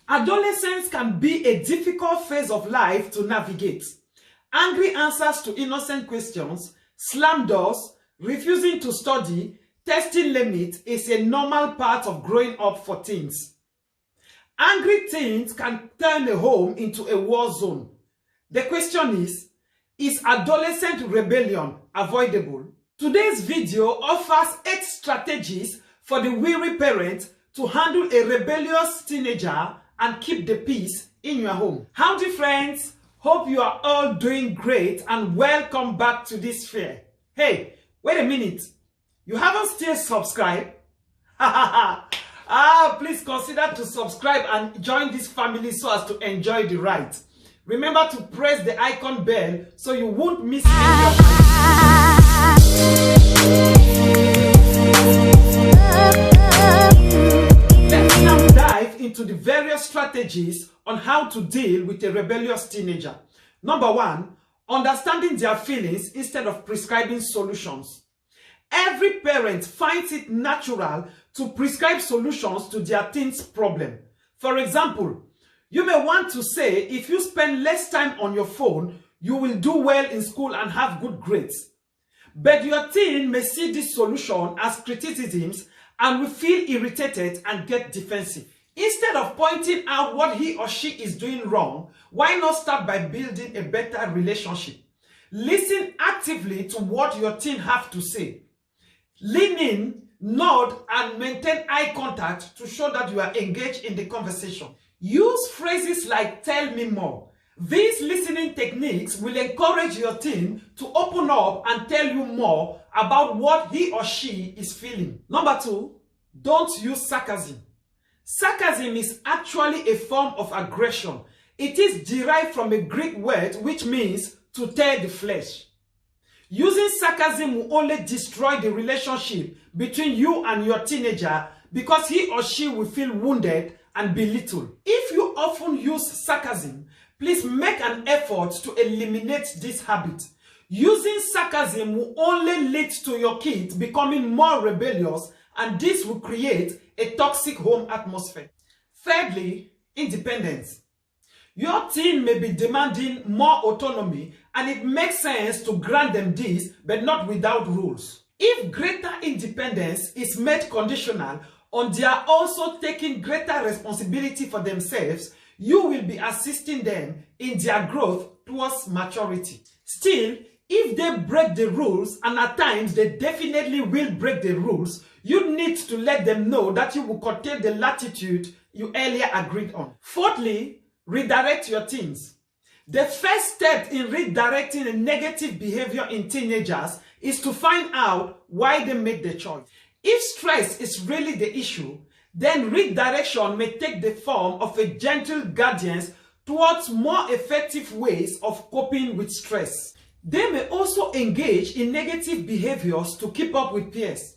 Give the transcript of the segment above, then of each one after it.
Adolescence can be a difficult phase of life to navigate. Angry answers to innocent questions, slam doors, refusing to study, testing limits is a normal part of growing up for teens. Angry teens can turn a home into a war zone. The question is adolescent rebellion avoidable? Today's video offers 8 strategies for the weary parent to handle a rebellious teenager and keep the peace in your home. Howdy friends, hope you are all doing great and welcome back to this fair. Hey, wait a minute, you haven't still subscribed? Please consider to subscribe and join this family so as to enjoy the ride. Remember to press the icon bell so you won't miss Let's now dive into the various strategies on how to deal with a rebellious teenager. Number 1, understanding their feelings instead of prescribing solutions. Every parent finds it natural to prescribe solutions to their teen's problem. For example, you may want to say if you spend less time on your phone, you will do well in school and have good grades. But your teen may see this solution as criticisms and will feel irritated and get defensive. Instead of pointing out what he or she is doing wrong, why not start by building a better relationship? Listen actively to what your teen have to say. Lean in, nod, and maintain eye contact to show that you are engaged in the conversation. Use phrases like "tell me more." These listening techniques will encourage your teen to open up and tell you more about what he or she is feeling. Number 2, don't use sarcasm. Sarcasm is actually a form of aggression. It is derived from a Greek word which means to tear the flesh. Using sarcasm will only destroy the relationship between you and your teenager because he or she will feel wounded and belittled. If you often use sarcasm, please make an effort to eliminate this habit. Using sarcasm will only lead to your kids becoming more rebellious, and this will create a toxic home atmosphere. Thirdly, independence. Your teen may be demanding more autonomy, and it makes sense to grant them this, but not without rules. If greater independence is made conditional on their also taking greater responsibility for themselves, you will be assisting them in their growth towards maturity. Still, if they break the rules, and at times they definitely will break the rules, you need to let them know that you will curtail the latitude you earlier agreed on. Fourthly, redirect your teens. The first step in redirecting a negative behavior in teenagers is to find out why they made the choice. If stress is really the issue, then redirection may take the form of a gentle guidance towards more effective ways of coping with stress. They may also engage in negative behaviors to keep up with peers.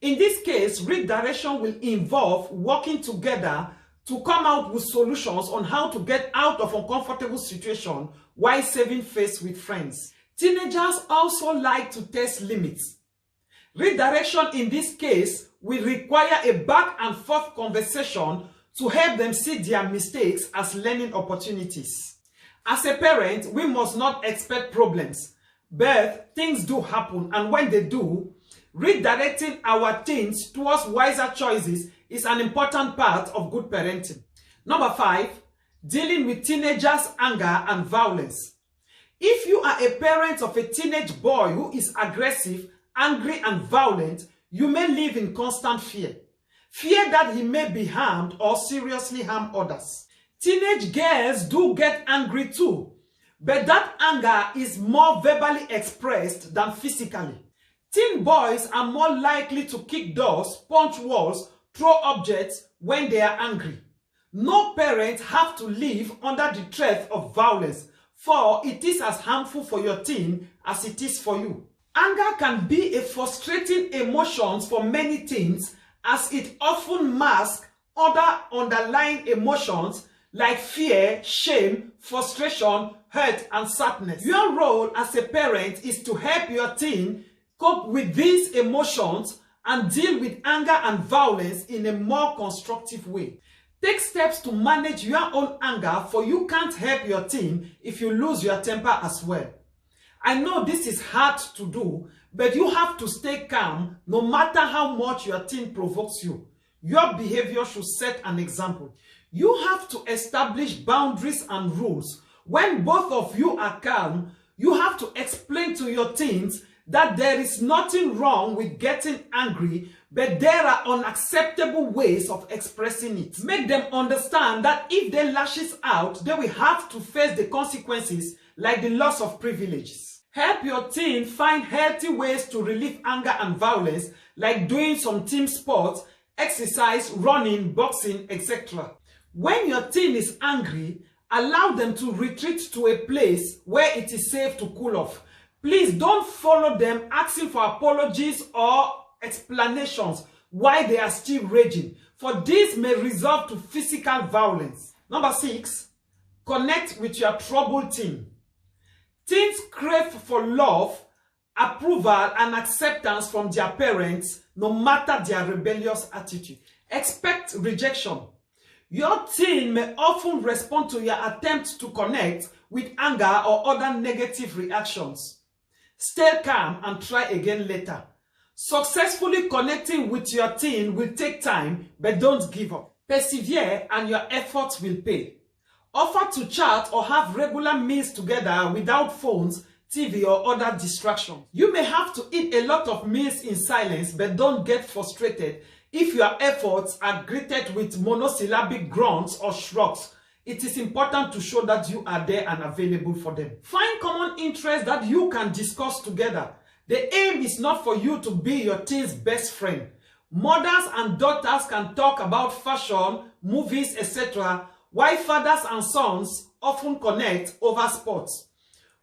In this case, redirection will involve working together to come out with solutions on how to get out of uncomfortable situations while saving face with friends. Teenagers also like to test limits. Redirection in this case will require a back and forth conversation to help them see their mistakes as learning opportunities. As a parent, we must not expect problems, but things do happen, and when they do, redirecting our teens towards wiser choices is an important part of good parenting. Number 5, dealing with teenagers' anger and violence. If you are a parent of a teenage boy who is aggressive, angry, and violent, you may live in constant fear. Fear that he may be harmed or seriously harm others. Teenage girls do get angry too, but that anger is more verbally expressed than physically. Teen boys are more likely to kick doors, punch walls, throw objects when they are angry. No parent have to live under the threat of violence, for it is as harmful for your teen as it is for you. Anger can be a frustrating emotion for many teens, as it often masks other underlying emotions like fear, shame, frustration, hurt, and sadness. Your role as a parent is to help your teen cope with these emotions and deal with anger and violence in a more constructive way. Take steps to manage your own anger, for you can't help your teen if you lose your temper as well. I know this is hard to do, but you have to stay calm no matter how much your teen provokes you. Your behavior should set an example. You have to establish boundaries and rules. When both of you are calm, you have to explain to your teens that there is nothing wrong with getting angry, but there are unacceptable ways of expressing it. Make them understand that if they lashes out, they will have to face the consequences, like the loss of privileges. Help your teen find healthy ways to relieve anger and violence, like doing some team sports, exercise, running, boxing, etc. When your teen is angry, allow them to retreat to a place where it is safe to cool off. Please don't follow them asking for apologies or explanations why they are still raging, for this may result to physical violence. Number 6, connect with your troubled teen. Teens crave for love, approval, and acceptance from their parents, no matter their rebellious attitude. Expect rejection. Your teen may often respond to your attempt to connect with anger or other negative reactions. Stay calm and try again later. Successfully connecting with your teen will take time, but don't give up. Persevere and your efforts will pay. Offer to chat or have regular meals together without phones, TV, or other distractions. You may have to eat a lot of meals in silence, but don't get frustrated if your efforts are greeted with monosyllabic grunts or shrugs. It is important to show that you are there and available for them. Find common interests that you can discuss together. The aim is not for you to be your teen's best friend. Mothers and daughters can talk about fashion, movies, etc., while fathers and sons often connect over sports.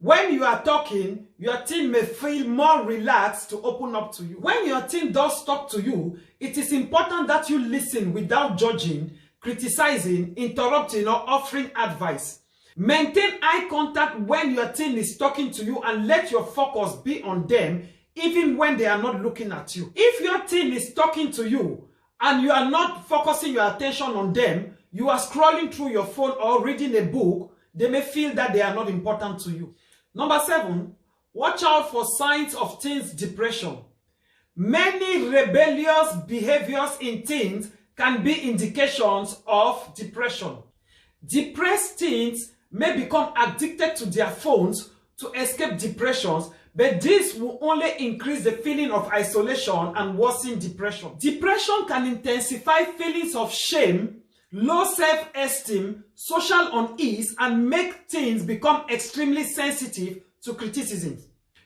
When you are talking, your teen may feel more relaxed to open up to you. When your teen does talk to you, it is important that you listen without judging, criticizing, interrupting, or offering advice. Maintain eye contact when your teen is talking to you and let your focus be on them even when they are not looking at you. If your teen is talking to you and you are not focusing your attention on them, you are scrolling through your phone or reading a book, they may feel that they are not important to you. Number 7, watch out for signs of teens' depression. Many rebellious behaviors in teens can be indications of depression. Depressed teens may become addicted to their phones to escape depressions, but this will only increase the feeling of isolation and worsen depression. Depression can intensify feelings of shame, low self-esteem, social unease, and make teens become extremely sensitive to criticism.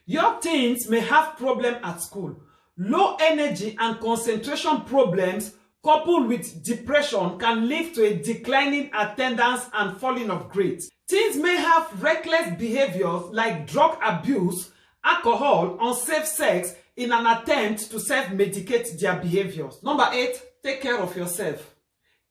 Your teens may have problems at school. Low energy and concentration problems coupled with depression can lead to a declining attendance and falling of grades. Teens may have reckless behaviors like drug abuse, alcohol, unsafe sex in an attempt to self-medicate their behaviors. Number 8, take care of yourself.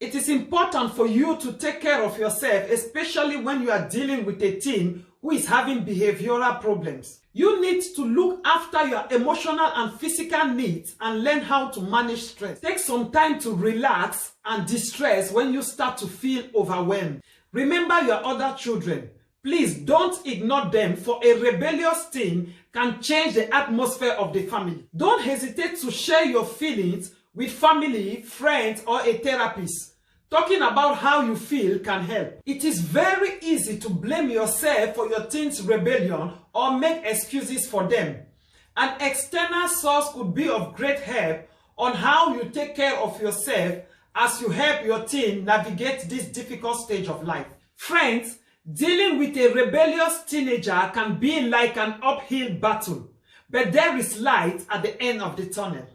It is important for you to take care of yourself, especially when you are dealing with a teen who is having behavioral problems. You need to look after your emotional and physical needs and learn how to manage stress. Take some time to relax and distress when you start to feel overwhelmed. Remember your other children. Please don't ignore them, for a rebellious teen can change the atmosphere of the family. Don't hesitate to share your feelings with family, friends, or a therapist. Talking about how you feel can help. It is very easy to blame yourself for your teen's rebellion or make excuses for them. An external source could be of great help on how you take care of yourself as you help your teen navigate this difficult stage of life. Friends, dealing with a rebellious teenager can be like an uphill battle, but there is light at the end of the tunnel.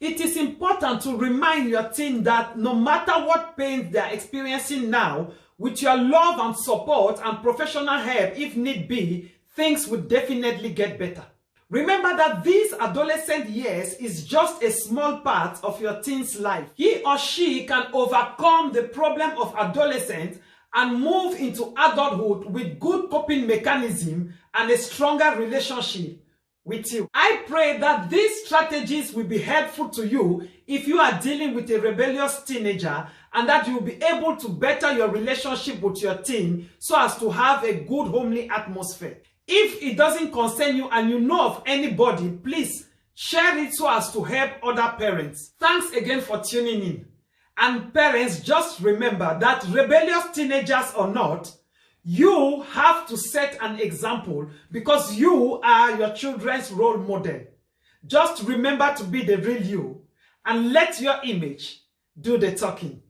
It is important to remind your teen that no matter what pain they are experiencing now, with your love and support and professional help if need be, things will definitely get better. Remember that these adolescent years is just a small part of your teen's life. He or she can overcome the problem of adolescence and move into adulthood with good coping mechanism and a stronger relationship with you. I pray that these strategies will be helpful to you if you are dealing with a rebellious teenager and that you'll be able to better your relationship with your teen so as to have a good homely atmosphere. If it doesn't concern you and you know of anybody, please share it so as to help other parents. Thanks again for tuning in. And parents, just remember that rebellious teenagers or not, you have to set an example because you are your children's role model. Just remember to be the real you and let your image do the talking.